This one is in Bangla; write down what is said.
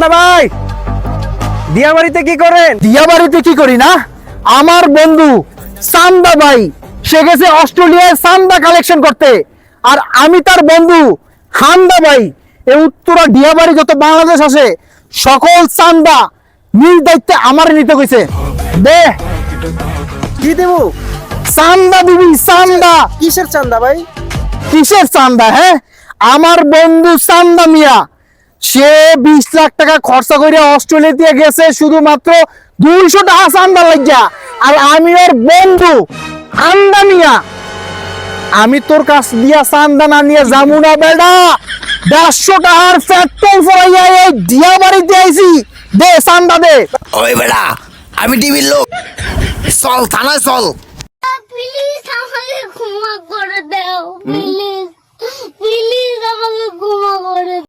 না ভাই, দিয়াবাড়িতে কি করেন? দিয়াবাড়িতে কি করি না, আমার বন্ধু সান্দা ভাই সে গেছে অস্ট্রেলিয়ায় সান্দা কালেকশন করতে, আর আমি তার বন্ধু হান্দা ভাই এই উত্তরা দিয়াবাড়ি যত বাংলাদেশ আছে সকল চান্দা নিজ দায়িত্বে আমার নিতে কইছে। দে কি দেব? চান্দা দিবি, চান্দা। কিসের চান্দা ভাই? কিসের চান্দা? হ্যাঁ, আমার বন্ধু চান্দা মিয়া সে 20 লাখ টাকা খরচা করে অস্ট্রেলিয়াতে গেছে শুধুমাত্র 200 টাকা চান্দা লাগিয়া। আর আমি ওর বন্ধু আন্দা মিয়া, আমি তোর কাছ দিয়া চান্দা না নিয়ে যাবো না বেটা। 150 টাকার পেট্রোল ফরাইয়া এই দিয়াবাড়িতে আইছি। দে চান্দা দে। ওই বেড়া, আমি টিভির লোক, চল থানায় চল। প্লিজ আমাকে ক্ষমা করে দাও প্লিজ।